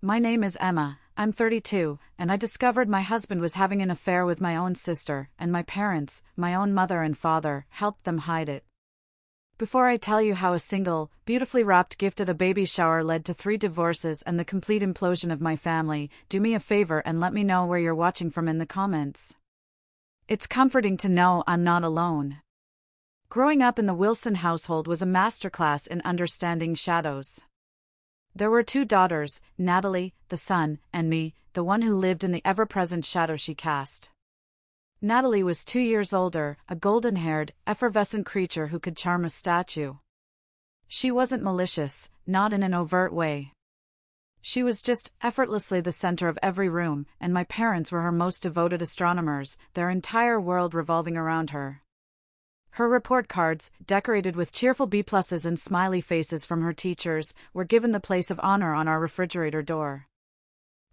My name is Emma, I'm 32, and I discovered my husband was having an affair with my own sister, and my parents, my own mother and father, helped them hide it. Before I tell you how a single, beautifully wrapped gift at a baby shower led to 3 divorces and the complete implosion of my family, do me a favor and let me know where you're watching from in the comments. It's comforting to know I'm not alone. Growing up in the Wilson household was a masterclass in understanding shadows. There were 2 daughters, Natalie, the sun, and me, the one who lived in the ever-present shadow she cast. Natalie was 2 years older, a golden-haired, effervescent creature who could charm a statue. She wasn't malicious, not in an overt way. She was just effortlessly the center of every room, and my parents were her most devoted astronomers, their entire world revolving around her. Her report cards, decorated with cheerful B+s and smiley faces from her teachers, were given the place of honor on our refrigerator door.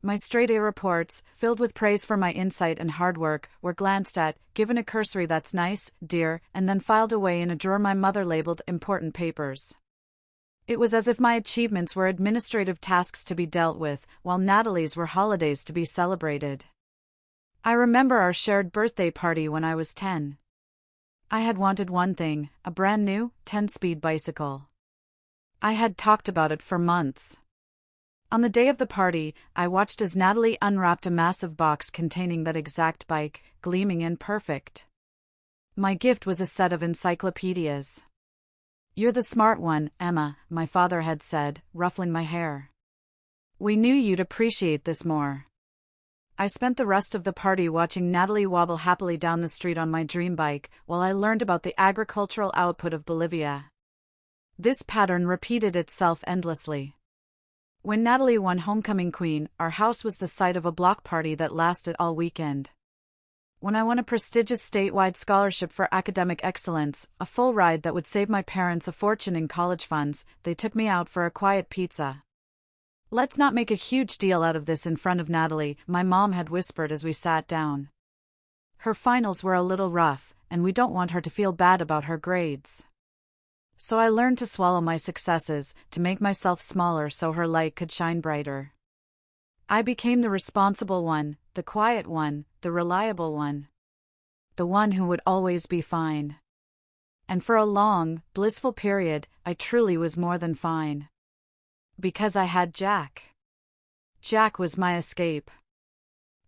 My straight-A reports, filled with praise for my insight and hard work, were glanced at, given a cursory "that's nice, dear," and then filed away in a drawer my mother labeled important papers. It was as if my achievements were administrative tasks to be dealt with, while Natalie's were holidays to be celebrated. I remember our shared birthday party when I was 10. I had wanted one thing, a brand new, 10-speed bicycle. I had talked about it for months. On the day of the party, I watched as Natalie unwrapped a massive box containing that exact bike, gleaming and perfect. My gift was a set of encyclopedias. "You're the smart one, Emma," my father had said, ruffling my hair. "We knew you'd appreciate this more." I spent the rest of the party watching Natalie wobble happily down the street on my dream bike, while I learned about the agricultural output of Bolivia. This pattern repeated itself endlessly. When Natalie won Homecoming Queen, our house was the site of a block party that lasted all weekend. When I won a prestigious statewide scholarship for academic excellence, a full ride that would save my parents a fortune in college funds, they took me out for a quiet pizza. "Let's not make a huge deal out of this in front of Natalie," my mom had whispered as we sat down. "Her finals were a little rough, and we don't want her to feel bad about her grades." So I learned to swallow my successes, to make myself smaller so her light could shine brighter. I became the responsible one, the quiet one, the reliable one. The one who would always be fine. And for a long, blissful period, I truly was more than fine. Because I had Jack. Jack was my escape.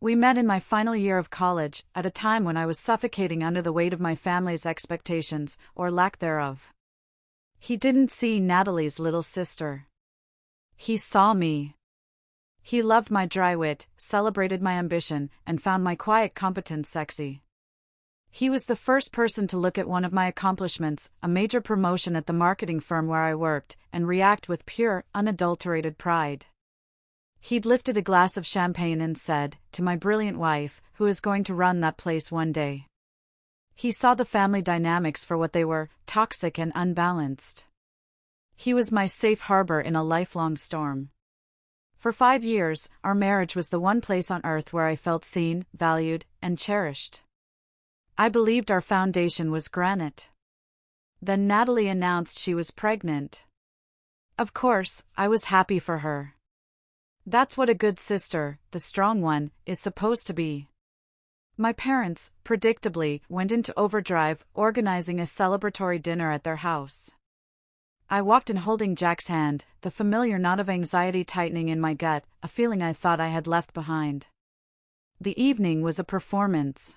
We met in my final year of college, at a time when I was suffocating under the weight of my family's expectations, or lack thereof. He didn't see Natalie's little sister. He saw me. He loved my dry wit, celebrated my ambition, and found my quiet competence sexy. He was the first person to look at one of my accomplishments, a major promotion at the marketing firm where I worked, and react with pure, unadulterated pride. He'd lifted a glass of champagne and said, "To my brilliant wife, who is going to run that place one day." He saw the family dynamics for what they were, toxic and unbalanced. He was my safe harbor in a lifelong storm. For 5 years, our marriage was the one place on earth where I felt seen, valued, and cherished. I believed our foundation was granite. Then Natalie announced she was pregnant. Of course, I was happy for her. That's what a good sister, the strong one, is supposed to be. My parents, predictably, went into overdrive, organizing a celebratory dinner at their house. I walked in holding Jack's hand, the familiar knot of anxiety tightening in my gut, a feeling I thought I had left behind. The evening was a performance.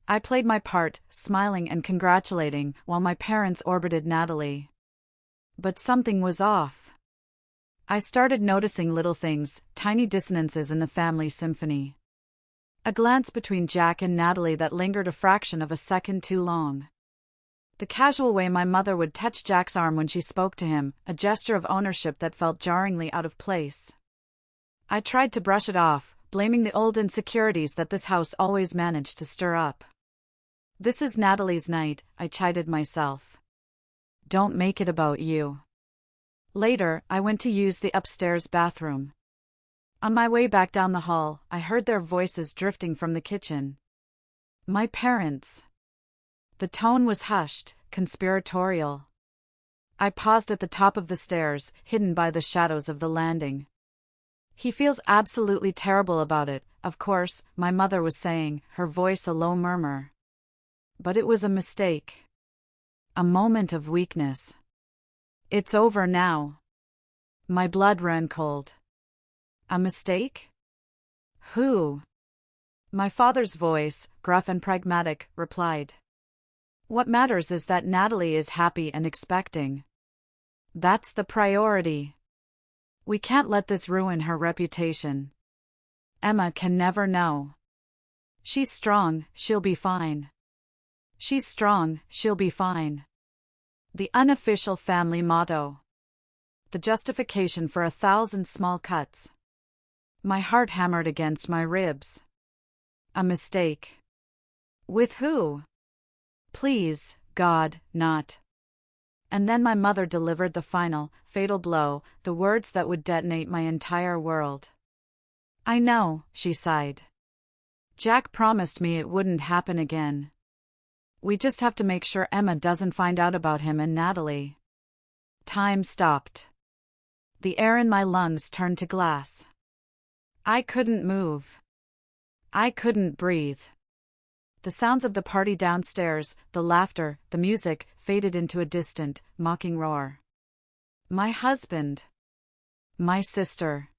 I played my part, smiling and congratulating, while my parents orbited Natalie. But something was off. I started noticing little things, tiny dissonances in the family symphony. A glance between Jack and Natalie that lingered a fraction of a second too long. The casual way my mother would touch Jack's arm when she spoke to him, a gesture of ownership that felt jarringly out of place. I tried to brush it off, blaming the old insecurities that this house always managed to stir up. "This is Natalie's night," I chided myself. "Don't make it about you." Later, I went to use the upstairs bathroom. On my way back down the hall, I heard their voices drifting from the kitchen. My parents. The tone was hushed, conspiratorial. I paused at the top of the stairs, hidden by the shadows of the landing. He feels absolutely terrible about it, of course, my mother was saying, her voice a low murmur. But it was a mistake. A moment of weakness. It's over now. My blood ran cold. A mistake? Who? My father's voice, gruff and pragmatic, replied. What matters is that Natalie is happy and expecting. That's the priority. We can't let this ruin her reputation. Emma can never know. She's strong, she'll be fine. She's strong, she'll be fine. The unofficial family motto. The justification for 1,000 small cuts. My heart hammered against my ribs. A mistake. With who? Please, God, not. And then my mother delivered the final, fatal blow, the words that would detonate my entire world. I know, she sighed. Jack promised me it wouldn't happen again. We just have to make sure Emma doesn't find out about him and Natalie. Time stopped. The air in my lungs turned to glass. I couldn't move. I couldn't breathe. The sounds of the party downstairs, the laughter, the music, faded into a distant, mocking roar. My husband. My sister.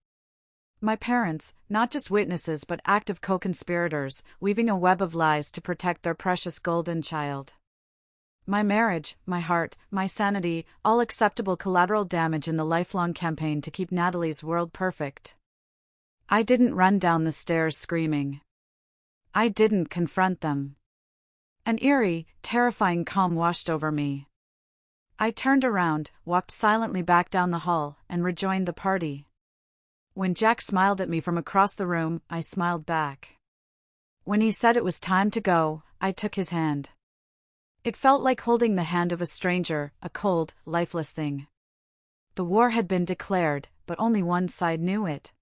My parents, not just witnesses but active co-conspirators, weaving a web of lies to protect their precious golden child. My marriage, my heart, my sanity, all acceptable collateral damage in the lifelong campaign to keep Natalie's world perfect. I didn't run down the stairs screaming. I didn't confront them. An eerie, terrifying calm washed over me. I turned around, walked silently back down the hall, and rejoined the party. When Jack smiled at me from across the room, I smiled back. When he said it was time to go, I took his hand. It felt like holding the hand of a stranger, a cold, lifeless thing. The war had been declared, but only one side knew it.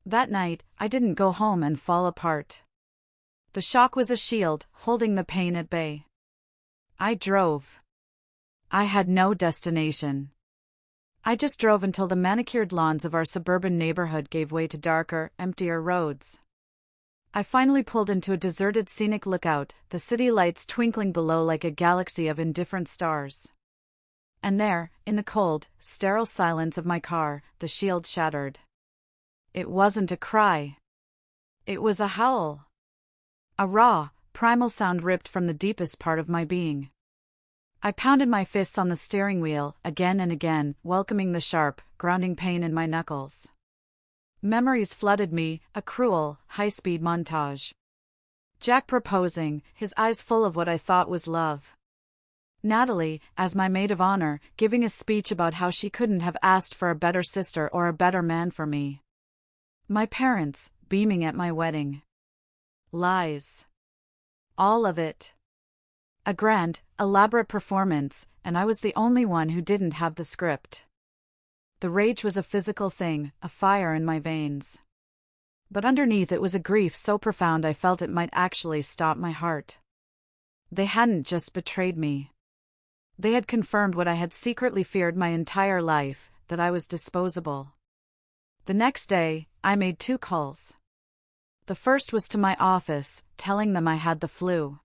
That night, I didn't go home and fall apart. The shock was a shield, holding the pain at bay. I drove. I had no destination. I just drove until the manicured lawns of our suburban neighborhood gave way to darker, emptier roads. I finally pulled into a deserted scenic lookout, the city lights twinkling below like a galaxy of indifferent stars. And there, in the cold, sterile silence of my car, the shield shattered. It wasn't a cry. It was a howl. A raw, primal sound ripped from the deepest part of my being. I pounded my fists on the steering wheel, again and again, welcoming the sharp, grounding pain in my knuckles. Memories flooded me, a cruel, high-speed montage. Jack proposing, his eyes full of what I thought was love. Natalie, as my maid of honor, giving a speech about how she couldn't have asked for a better sister or a better man for me. My parents, beaming at my wedding. Lies. All of it. A grand, elaborate performance, and I was the only one who didn't have the script. The rage was a physical thing, a fire in my veins. But underneath it was a grief so profound I felt it might actually stop my heart. They hadn't just betrayed me. They had confirmed what I had secretly feared my entire life, that I was disposable. The next day, I made 2 calls. The first was to my office, telling them I had the flu.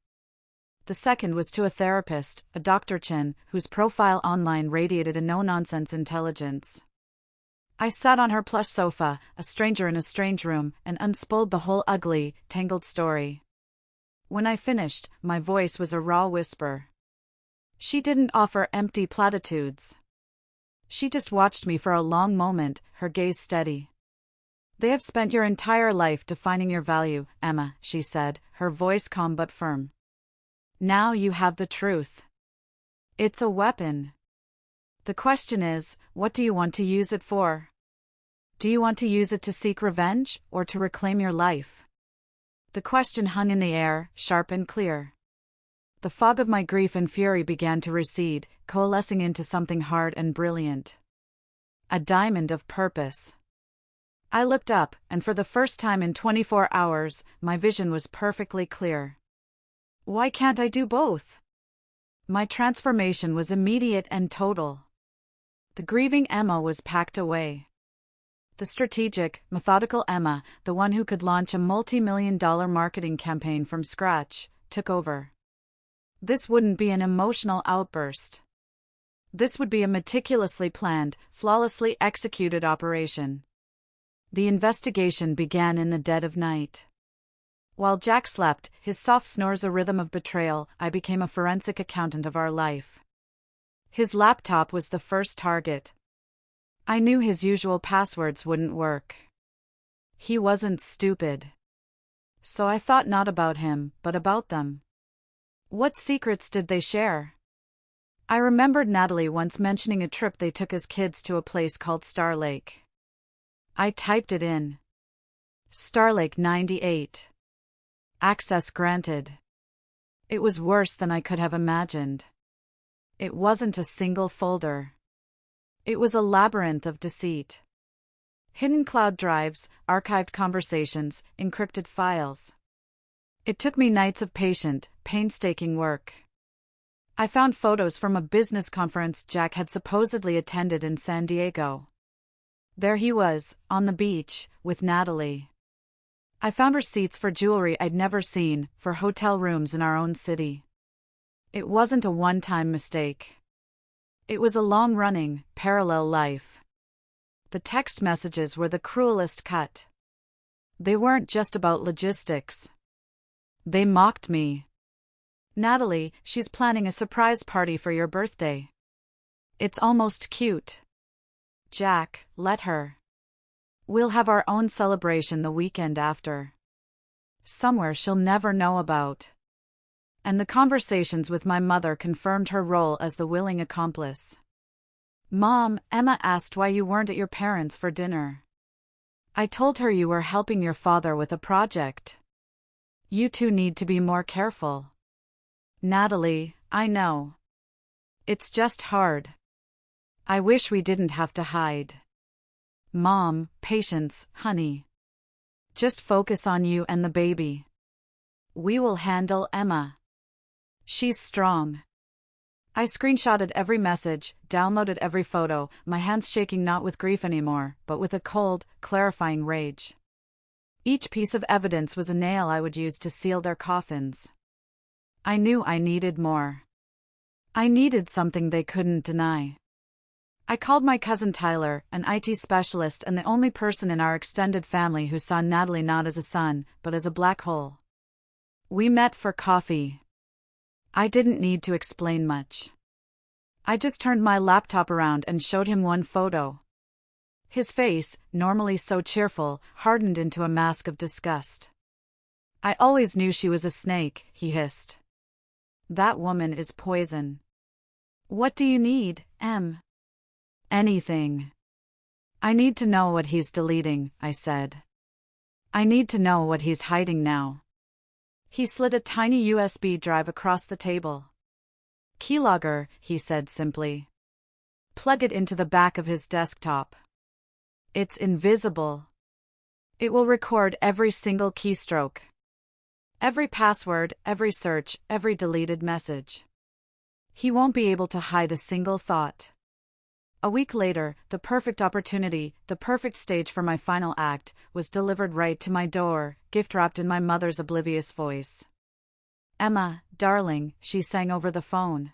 The second was to a therapist, a Dr. Chen, whose profile online radiated a no-nonsense intelligence. I sat on her plush sofa, a stranger in a strange room, and unspooled the whole ugly, tangled story. When I finished, my voice was a raw whisper. She didn't offer empty platitudes. She just watched me for a long moment, her gaze steady. They have spent your entire life defining your value, Emma, she said, her voice calm but firm. Now you have the truth. It's a weapon. The question is, what do you want to use it for? Do you want to use it to seek revenge, or to reclaim your life? The question hung in the air, sharp and clear. The fog of my grief and fury began to recede, coalescing into something hard and brilliant. A diamond of purpose. I looked up, and for the first time in 24 hours, my vision was perfectly clear. Why can't I do both? My transformation was immediate and total. The grieving Emma was packed away. The strategic, methodical Emma, the one who could launch a multi-million-dollar marketing campaign from scratch, took over. This wouldn't be an emotional outburst. This would be a meticulously planned, flawlessly executed operation. The investigation began in the dead of night. While Jack slept, his soft snores a rhythm of betrayal, I became a forensic accountant of our life. His laptop was the first target. I knew his usual passwords wouldn't work. He wasn't stupid. So I thought not about him, but about them. What secrets did they share? I remembered Natalie once mentioning a trip they took as kids to a place called Star Lake. I typed it in. Star Lake 98. Access granted. It was worse than I could have imagined. It wasn't a single folder. It was a labyrinth of deceit. Hidden cloud drives, archived conversations, encrypted files. It took me nights of patient, painstaking work. I found photos from a business conference Jack had supposedly attended in San Diego. There he was, on the beach, with Natalie. I found receipts for jewelry I'd never seen, for hotel rooms in our own city. It wasn't a one-time mistake. It was a long-running, parallel life. The text messages were the cruelest cut. They weren't just about logistics. They mocked me. Natalie, she's planning a surprise party for your birthday. It's almost cute. Jack, let her. We'll have our own celebration the weekend after. Somewhere she'll never know about. And the conversations with my mother confirmed her role as the willing accomplice. Mom, Emma asked why you weren't at your parents' for dinner. I told her you were helping your father with a project. You two need to be more careful. Natalie, I know. It's just hard. I wish we didn't have to hide. Mom, patience, honey. Just focus on you and the baby. We will handle Emma. She's strong. I screenshotted every message, downloaded every photo, my hands shaking not with grief anymore, but with a cold, clarifying rage. Each piece of evidence was a nail I would use to seal their coffins. I knew I needed more. I needed something they couldn't deny. I called my cousin Tyler, an IT specialist and the only person in our extended family who saw Natalie not as a son, but as a black hole. We met for coffee. I didn't need to explain much. I just turned my laptop around and showed him one photo. His face, normally so cheerful, hardened into a mask of disgust. I always knew she was a snake, he hissed. That woman is poison. What do you need, Em? Anything. I need to know what he's deleting, I said. I need to know what he's hiding now. He slid a tiny USB drive across the table. Keylogger, he said simply. Plug it into the back of his desktop. It's invisible. It will record every single keystroke. Every password, every search, every deleted message. He won't be able to hide a single thought. A week later, the perfect opportunity, the perfect stage for my final act, was delivered right to my door, gift-wrapped in my mother's oblivious voice. Emma, darling, she sang over the phone.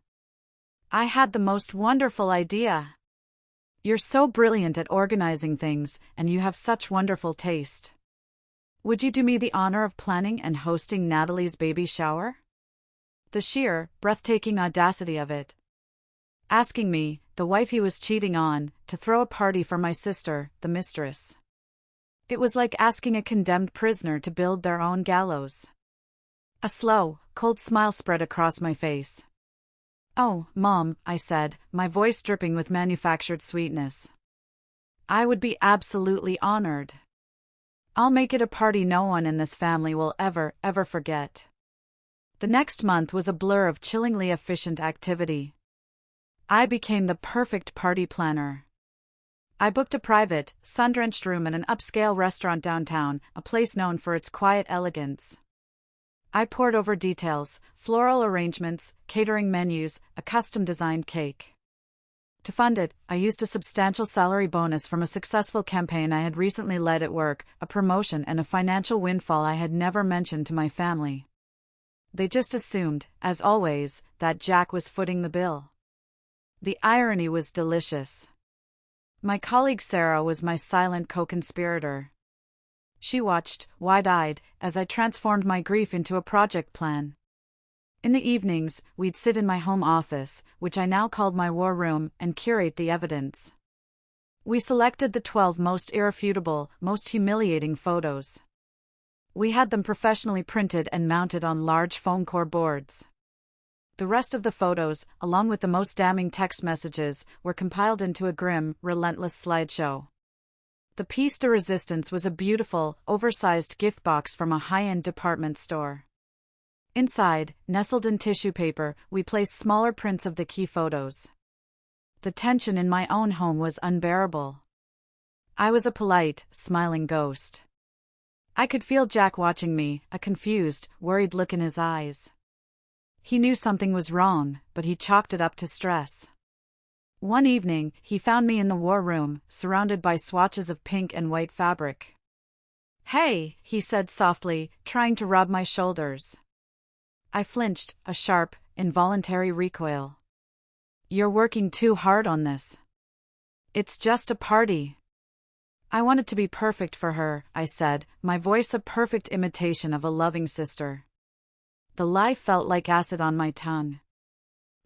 I had the most wonderful idea. You're so brilliant at organizing things, and you have such wonderful taste. Would you do me the honor of planning and hosting Natalie's baby shower? The sheer, breathtaking audacity of it. Asking me, the wife he was cheating on, to throw a party for my sister, the mistress. It was like asking a condemned prisoner to build their own gallows. A slow, cold smile spread across my face. Oh, Mom, I said, my voice dripping with manufactured sweetness. I would be absolutely honored. I'll make it a party no one in this family will ever forget. The next month was a blur of chillingly efficient activity. I became the perfect party planner. I booked a private, sun-drenched room in an upscale restaurant downtown, a place known for its quiet elegance. I pored over details, floral arrangements, catering menus, a custom-designed cake. To fund it, I used a substantial salary bonus from a successful campaign I had recently led at work, a promotion and a financial windfall I had never mentioned to my family. They just assumed, as always, that Jack was footing the bill. The irony was delicious. My colleague Sarah was my silent co-conspirator. She watched, wide-eyed, as I transformed my grief into a project plan. In the evenings, we'd sit in my home office, which I now called my war room, and curate the evidence. We selected the 12 most irrefutable, most humiliating photos. We had them professionally printed and mounted on large foam core boards. The rest of the photos, along with the most damning text messages, were compiled into a grim, relentless slideshow. The piece de resistance was a beautiful, oversized gift box from a high-end department store. Inside, nestled in tissue paper, we placed smaller prints of the key photos. The tension in my own home was unbearable. I was a polite, smiling ghost. I could feel Jack watching me, a confused, worried look in his eyes. He knew something was wrong, but he chalked it up to stress. One evening, he found me in the war room, surrounded by swatches of pink and white fabric. "Hey," he said softly, trying to rub my shoulders. I flinched, a sharp, involuntary recoil. "You're working too hard on this. It's just a party." I wanted to be perfect for her, I said, my voice a perfect imitation of a loving sister. The lie felt like acid on my tongue.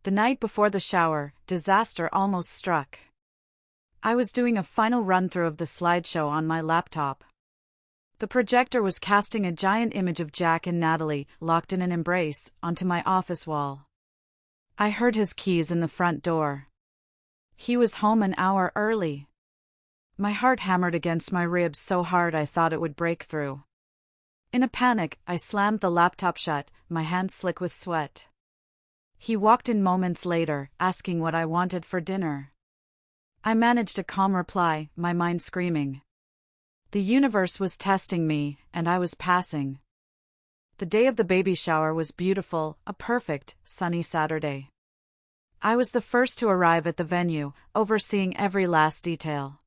The night before the shower, disaster almost struck. I was doing a final run-through of the slideshow on my laptop. The projector was casting a giant image of Jack and Natalie, locked in an embrace, onto my office wall. I heard his keys in the front door. He was home an hour early. My heart hammered against my ribs so hard I thought it would break through. In a panic, I slammed the laptop shut, my hands slick with sweat. He walked in moments later, asking what I wanted for dinner. I managed a calm reply, my mind screaming. The universe was testing me, and I was passing. The day of the baby shower was beautiful, a perfect, sunny Saturday. I was the first to arrive at the venue, overseeing every last detail.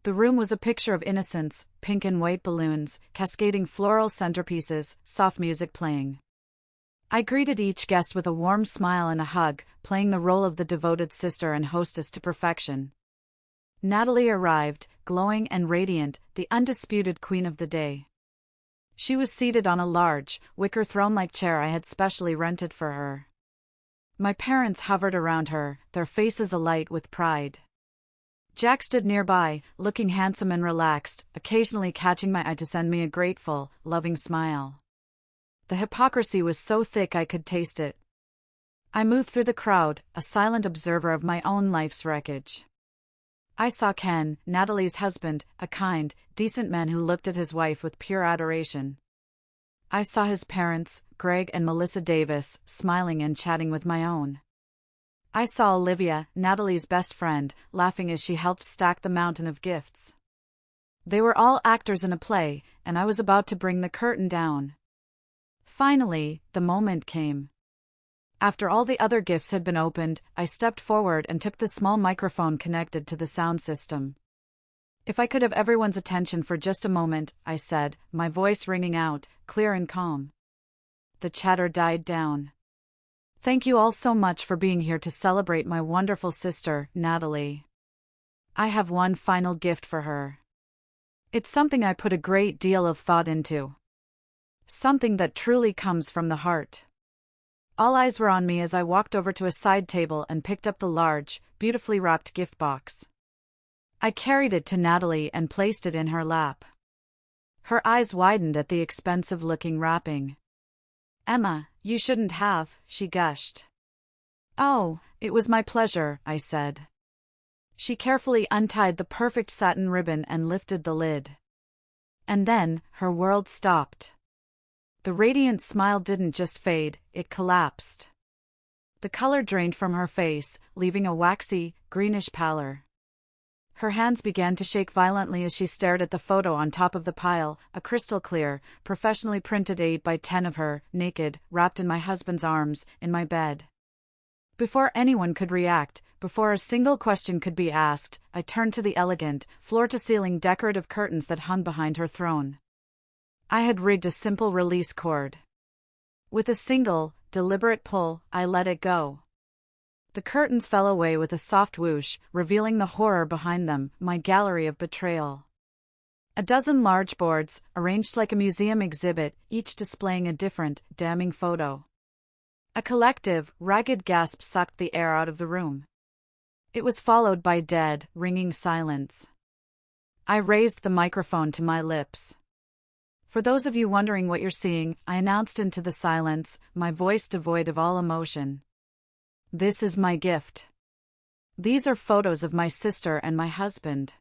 The room was a picture of innocence, pink and white balloons, cascading floral centerpieces, soft music playing. I greeted each guest with a warm smile and a hug, playing the role of the devoted sister and hostess to perfection. Natalie arrived, glowing and radiant, the undisputed queen of the day. She was seated on a large, wicker throne-like chair I had specially rented for her. My parents hovered around her, their faces alight with pride. Jack stood nearby, looking handsome and relaxed, occasionally catching my eye to send me a grateful, loving smile. The hypocrisy was so thick I could taste it. I moved through the crowd, a silent observer of my own life's wreckage. I saw Ken, Natalie's husband, a kind, decent man who looked at his wife with pure adoration. I saw his parents, Greg and Melissa Davis, smiling and chatting with my own. I saw Olivia, Natalie's best friend, laughing as she helped stack the mountain of gifts. They were all actors in a play, and I was about to bring the curtain down. Finally, the moment came. After all the other gifts had been opened, I stepped forward and took the small microphone connected to the sound system. "If I could have everyone's attention for just a moment," I said, my voice ringing out, clear and calm. The chatter died down. "Thank you all so much for being here to celebrate my wonderful sister, Natalie. I have one final gift for her. It's something I put a great deal of thought into. Something that truly comes from the heart." All eyes were on me as I walked over to a side table and picked up the large, beautifully wrapped gift box. I carried it to Natalie and placed it in her lap. Her eyes widened at the expensive-looking wrapping. "Emma, you shouldn't have," she gushed. "Oh, it was my pleasure," I said. She carefully untied the perfect satin ribbon and lifted the lid. And then, her world stopped. The radiant smile didn't just fade, it collapsed. The color drained from her face, leaving a waxy, greenish pallor. Her hands began to shake violently as she stared at the photo on top of the pile, a crystal-clear, professionally printed 8 by 10 of her, naked, wrapped in my husband's arms, in my bed. Before anyone could react, before a single question could be asked, I turned to the elegant, floor-to-ceiling decorative curtains that hung behind her throne. I had rigged a simple release cord. With a single, deliberate pull, I let it go. The curtains fell away with a soft whoosh, revealing the horror behind them, my gallery of betrayal. A dozen large boards, arranged like a museum exhibit, each displaying a different, damning photo. A collective, ragged gasp sucked the air out of the room. It was followed by dead, ringing silence. I raised the microphone to my lips. For those of you wondering what you're seeing, I announced into the silence, my voice devoid of all emotion. This is my gift. These are photos of my sister and my husband.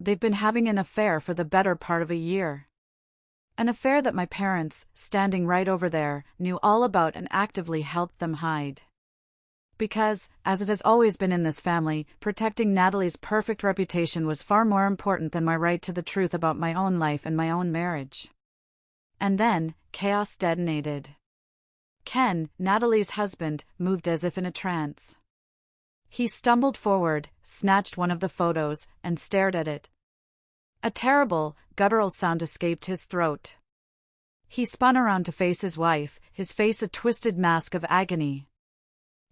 They've been having an affair for the better part of a year. An affair that my parents, standing right over there, knew all about and actively helped them hide. Because, as it has always been in this family, protecting Natalie's perfect reputation was far more important than my right to the truth about my own life and my own marriage. And then, chaos detonated. Ken, Natalie's husband, moved as if in a trance. He stumbled forward, snatched one of the photos, and stared at it. A terrible, guttural sound escaped his throat. He spun around to face his wife, his face a twisted mask of agony.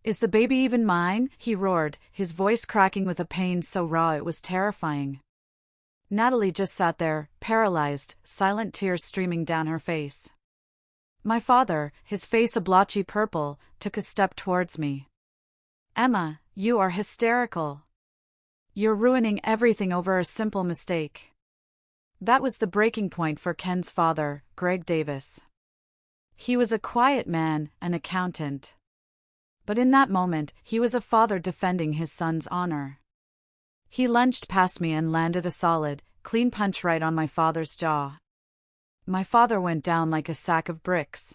"Is the baby even mine?" he roared, his voice cracking with a pain so raw it was terrifying. Natalie just sat there, paralyzed, silent tears streaming down her face. My father, his face a blotchy purple, took a step towards me. "Emma, you are hysterical. You're ruining everything over a simple mistake." That was the breaking point for Ken's father, Greg Davis. He was a quiet man, an accountant. But in that moment, he was a father defending his son's honor. He lunged past me and landed a solid, clean punch right on my father's jaw. My father went down like a sack of bricks.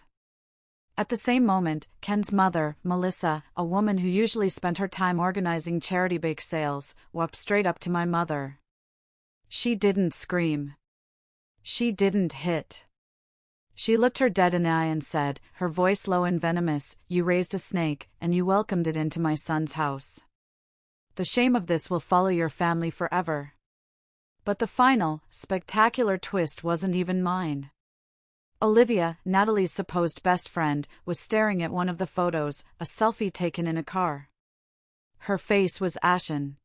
At the same moment, Ken's mother, Melissa, a woman who usually spent her time organizing charity bake sales, walked straight up to my mother. She didn't scream. She didn't hit. She looked her dead in the eye and said, her voice low and venomous, "You raised a snake, and you welcomed it into my son's house. The shame of this will follow your family forever." But the final, spectacular twist wasn't even mine. Olivia, Natalie's supposed best friend, was staring at one of the photos, a selfie taken in a car. Her face was ashen.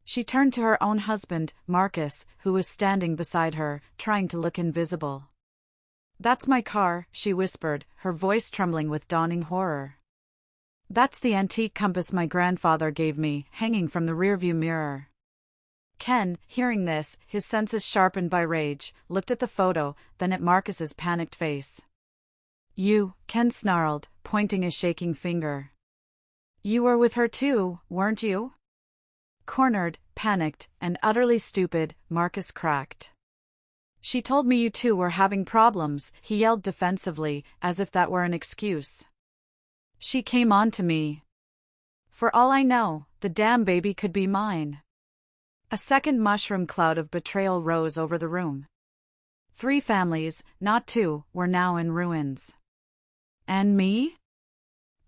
She turned to her own husband, Marcus, who was standing beside her, trying to look invisible. "That's my car," she whispered, her voice trembling with dawning horror. "That's the antique compass my grandfather gave me, hanging from the rearview mirror." Ken, hearing this, his senses sharpened by rage, looked at the photo, then at Marcus's panicked face. "You," Ken snarled, pointing a shaking finger. "You were with her too, weren't you?" Cornered, panicked, and utterly stupid, Marcus cracked. "She told me you two were having problems," he yelled defensively, as if that were an excuse. "She came on to me. For all I know, the damn baby could be mine." A second mushroom cloud of betrayal rose over the room. 3 families, not 2, were now in ruins. And me?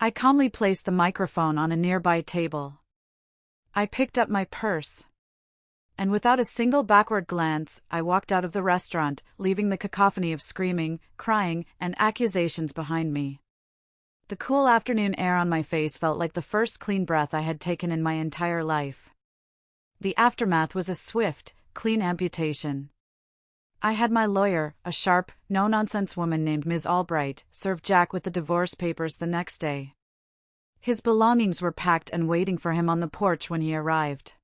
I calmly placed the microphone on a nearby table. I picked up my purse. And without a single backward glance, I walked out of the restaurant, leaving the cacophony of screaming, crying, and accusations behind me. The cool afternoon air on my face felt like the first clean breath I had taken in my entire life. The aftermath was a swift, clean amputation. I had my lawyer, a sharp, no-nonsense woman named Ms. Albright, serve Jack with the divorce papers the next day. His belongings were packed and waiting for him on the porch when he arrived.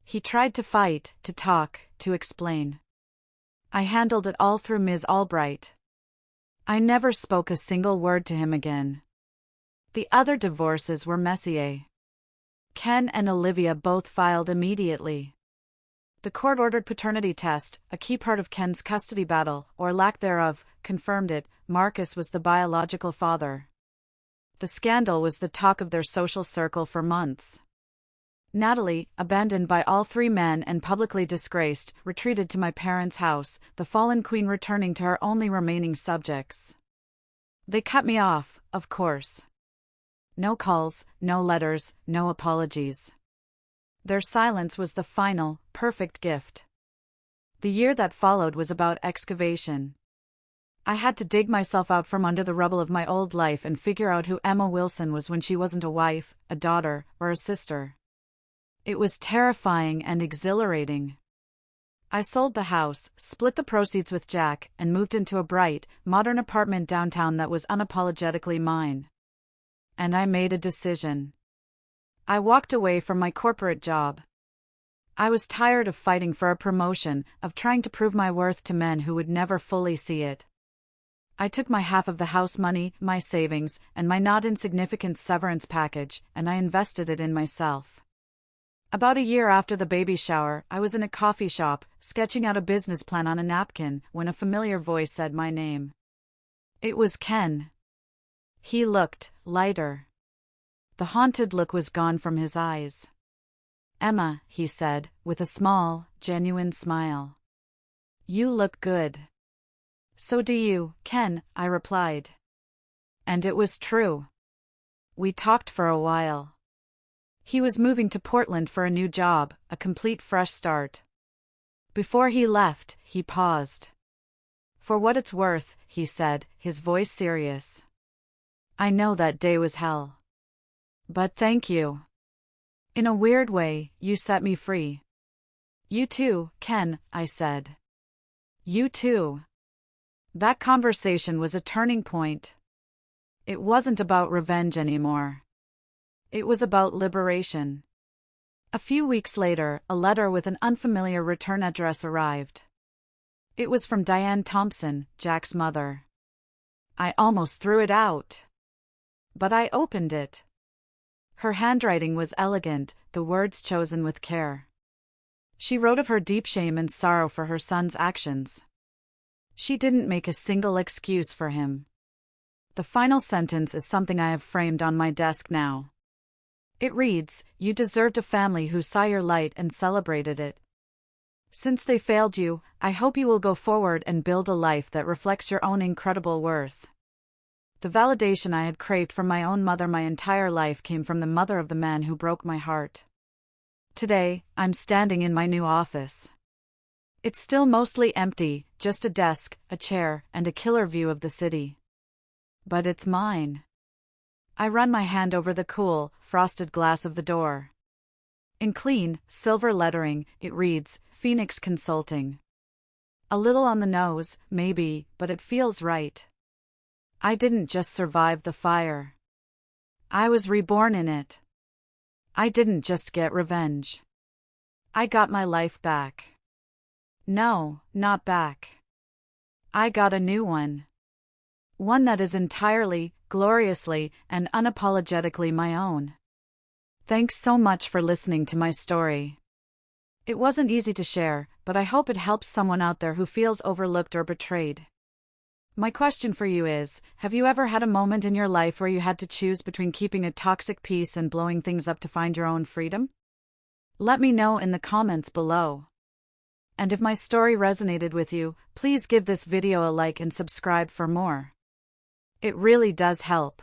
He tried to fight, to talk, to explain. I handled it all through Ms. Albright. I never spoke a single word to him again. The other divorces were messier. Ken and Olivia both filed immediately. The court-ordered paternity test, a key part of Ken's custody battle, or lack thereof, confirmed it. Marcus was the biological father. The scandal was the talk of their social circle for months. Natalie, abandoned by all 3 men and publicly disgraced, retreated to my parents' house, the fallen queen returning to her only remaining subjects. They cut me off, of course. no calls, no letters, no apologies. Their silence was the final, perfect gift. The year that followed was about excavation. I had to dig myself out from under the rubble of my old life and figure out who Emma Wilson was when she wasn't a wife, a daughter, or a sister. It was terrifying and exhilarating. I sold the house, split the proceeds with Jack, and moved into a bright, modern apartment downtown that was unapologetically mine. And I made a decision. I walked away from my corporate job. I was tired of fighting for a promotion, of trying to prove my worth to men who would never fully see it. I took my half of the house money, my savings, and my not insignificant severance package, and I invested it in myself. About a year after the baby shower, I was in a coffee shop, sketching out a business plan on a napkin, when a familiar voice said my name. It was Ken. He looked lighter. The haunted look was gone from his eyes. "Emma," he said, with a small, genuine smile. "You look good." "So do you, Ken," I replied. And it was true. We talked for a while. He was moving to Portland for a new job, a complete fresh start. Before he left, he paused. "For what it's worth," he said, his voice serious. "I know that day was hell. But thank you. In a weird way, you set me free." "You too, Ken," I said. "You too." That conversation was a turning point. It wasn't about revenge anymore. It was about liberation. A few weeks later, a letter with an unfamiliar return address arrived. It was from Diane Thompson, Jack's mother. I almost threw it out. But I opened it. Her handwriting was elegant, the words chosen with care. She wrote of her deep shame and sorrow for her son's actions. She didn't make a single excuse for him. The final sentence is something I have framed on my desk now. It reads, "You deserved a family who saw your light and celebrated it. Since they failed you, I hope you will go forward and build a life that reflects your own incredible worth." The validation I had craved from my own mother my entire life came from the mother of the man who broke my heart. Today, I'm standing in my new office. It's still mostly empty, just a desk, a chair, and a killer view of the city. But it's mine. I run my hand over the cool, frosted glass of the door. In clean, silver lettering, it reads, Phoenix Consulting. A little on the nose, maybe, but it feels right. I didn't just survive the fire. I was reborn in it. I didn't just get revenge. I got my life back. No, not back. I got a new one. One that is entirely, gloriously, and unapologetically my own. Thanks so much for listening to my story. It wasn't easy to share, but I hope it helps someone out there who feels overlooked or betrayed. My question for you is, have you ever had a moment in your life where you had to choose between keeping a toxic peace and blowing things up to find your own freedom? Let me know in the comments below. And if my story resonated with you, please give this video a like and subscribe for more. It really does help.